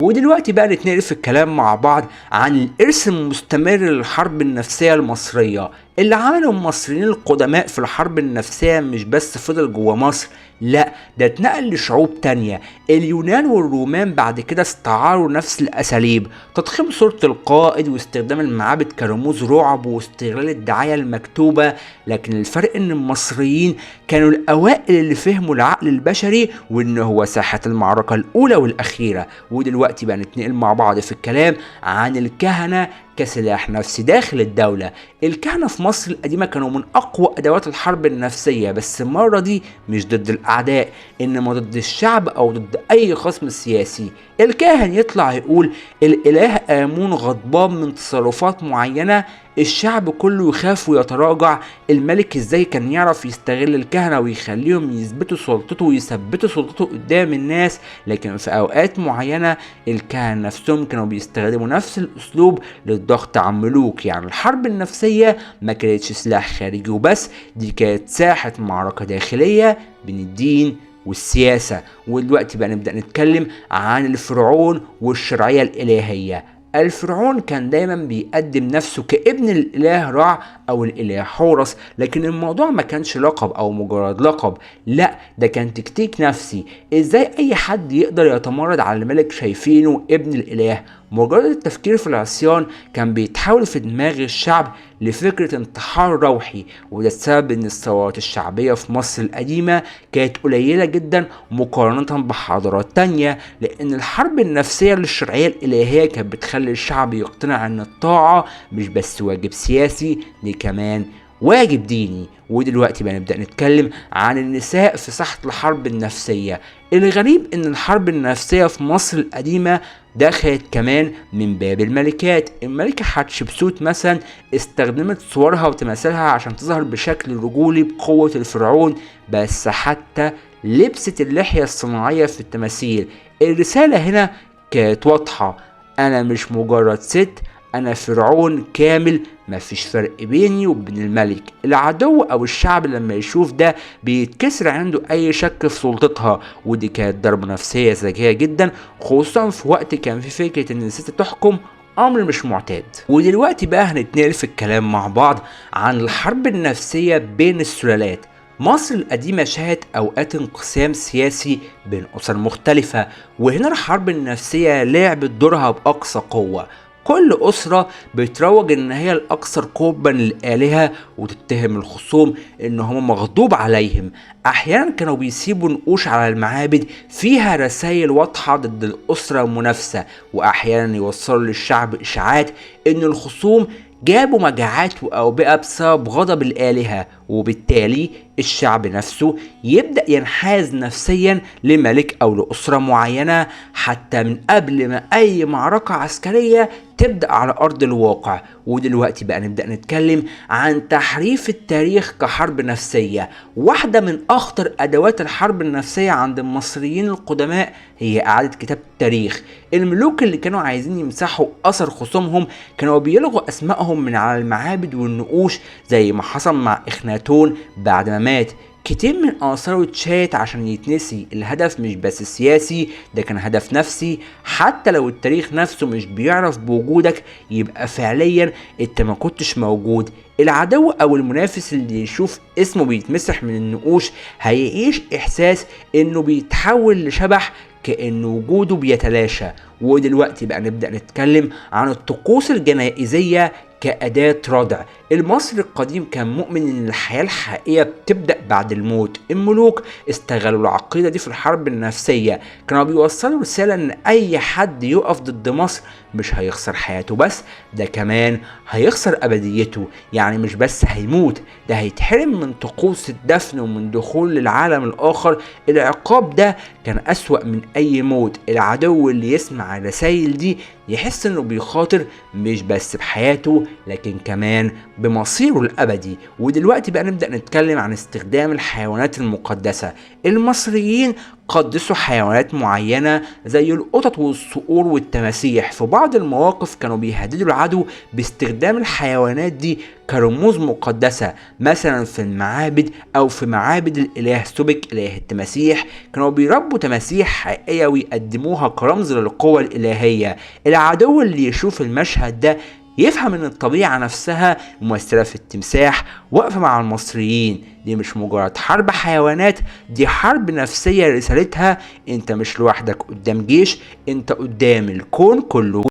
ودلوقتي بقى نتنقل في الكلام مع بعض عن الإرث المستمر للحرب النفسية المصرية اللي عمله المصريين القدماء في الحرب النفسية. مش بس فضل جوه مصر، لا ده اتنقل لشعوب تانية. اليونان والرومان بعد كده استعاروا نفس الأساليب، تضخيم صورة القائد واستخدام المعابد كرموز رعب واستغلال الدعاية المكتوبة. لكن الفرق ان المصريين كانوا الأوائل اللي فهموا العقل البشري وان هو ساحة المعركة الأولى والأخيرة. ودلوقتي بقى نتنقل مع بعض في الكلام عن الكهنة كسلاح نفسي داخل الدولة. الكهنة في مصر القديمة كانوا من أقوى أدوات الحرب النفسية، بس المرة دي مش ضد الأعداء، إنما ضد الشعب أو ضد أي خصم سياسي. الكاهن يطلع يقول الإله آمون غضبان من تصرفات معينة، الشعب كله يخاف ويتراجع. الملك ازاي كان يعرف يستغل الكهنة ويخليهم يثبتوا سلطته ويثبتوا سلطته قدام الناس. لكن في اوقات معينة الكهنة نفسهم كانوا بيستخدموا نفس الاسلوب للضغط على الملوك. يعني الحرب النفسية ما كانتش سلاح خارجي وبس، دي كانت ساحة معركة داخلية بين الدين والسياسة. ودلوقتي بقى نبدأ نتكلم عن الفرعون والشرعية الإلهية. الفرعون كان دايما بيقدم نفسه كابن الاله رع او الاله حورس، لكن الموضوع ما كانش لقب او مجرد لقب، لا ده كان تكتيك نفسي. ازاي اي حد يقدر يتمرد على الملك شايفينه ابن الاله؟ مجرد التفكير في العصيان كان بيتحول في دماغ الشعب لفكرة انتحار روحي. وده السبب ان الثورات الشعبية في مصر القديمة كانت قليلة جدا مقارنة بحضارات تانية، لان الحرب النفسية للشرعية الالهية كانت بتخلي الشعب يقتنع ان الطاعة مش بس واجب سياسي، دي كمان واجب ديني. ودلوقتي بنبدأ نتكلم عن النساء في ساحة الحرب النفسية. الغريب ان الحرب النفسية في مصر القديمة دخلت كمان من باب الملكات. الملكة حتشبسوت مثلا استخدمت صورها وتماثيلها عشان تظهر بشكل رجولي بقوة الفرعون، بس حتى لبست اللحية الصناعية في التماثيل. الرسالة هنا كانت واضحة، انا مش مجرد ست، انا فرعون كامل، مفيش فرق بيني وبين الملك. العدو او الشعب لما يشوف ده بيتكسر عنده اي شك في سلطتها. ودي كانت ضربة نفسية ذكية جدا، خصوصا في وقت كان في فكرة ان الست تحكم امر مش معتاد. ودلوقتي بقى هنتنقل في الكلام مع بعض عن الحرب النفسية بين السلالات. مصر القديمة شهدت أوقات انقسام سياسي بين أسر مختلفة، وهنا الحرب النفسية لعبت دورها بأقصى قوة. كل أسرة بتروج إن هي الأكثر قربا للآلهة وتتهم الخصوم إن هم مغضوب عليهم. أحيانا كانوا بيسيبوا نقوش على المعابد فيها رسائل واضحة ضد الأسرة المنافسة، وأحيانا يوصلوا للشعب إشاعات إن الخصوم جابوا مجاعات وأوبئة بسبب غضب الآلهة، وبالتالي الشعب نفسه يبدأ ينحاز نفسيا لملك أو لأسرة معينة حتى من قبل ما أي معركة عسكرية تبدأ على أرض الواقع. ودلوقتي بقى نبدأ نتكلم عن تحريف التاريخ كحرب نفسية. واحدة من أخطر أدوات الحرب النفسية عند المصريين القدماء هي إعادة كتابة التاريخ. الملوك اللي كانوا عايزين يمسحوا أثر خصومهم كانوا بيلغوا أسمائهم من على المعابد والنقوش، زي ما حصل مع إخناتون بعد ما مات. كتير من آثاره اتشالت عشان يتنسي. الهدف مش بس سياسي، ده كان هدف نفسي. حتى لو التاريخ نفسه مش بيعرف بوجودك، يبقى فعليا انت ما كنتش موجود. العدو او المنافس اللي يشوف اسمه بيتمسح من النقوش هيعيش احساس انه بيتحول لشبح، كأن وجوده بيتلاشى. ودلوقتي بقى نبدأ نتكلم عن الطقوس الجنائزية كأداة ردع. المصري القديم كان مؤمن ان الحياة الحقيقية بتبدأ بعد الموت. الملوك استغلوا العقيدة دي في الحرب النفسية، كانوا بيوصلوا رسالة ان اي حد يقف ضد مصر مش هيخسر حياته بس، ده كمان هيخسر ابديته. يعني مش بس هيموت، ده هيتحرم من طقوس الدفن ومن دخول للعالم الاخر. العقاب ده كان اسوأ من اي موت. العدو اللي يسمع الرسائل دي يحس انه بيخاطر مش بس بحياته لكن كمان بمصيره الأبدي. ودلوقتي بقى نبدأ نتكلم عن استخدام الحيوانات المقدسة. المصريين قدسوا حيوانات معينة زي القطط والصقور والتماسيح. في بعض المواقف كانوا بيهددوا العدو باستخدام الحيوانات دي كرموز مقدسة، مثلا في المعابد أو في معابد الإله سوبك إله التماسيح كانوا بيربوا تماسيح حقيقية ويقدموها كرمز للقوة الإلهية. العدو اللي يشوف المشهد ده يفهم ان الطبيعة نفسها ممثلة في التمساح واقفة مع المصريين. دي مش مجرد حرب حيوانات، دي حرب نفسية رسالتها انت مش لوحدك قدام جيش، انت قدام الكون كله.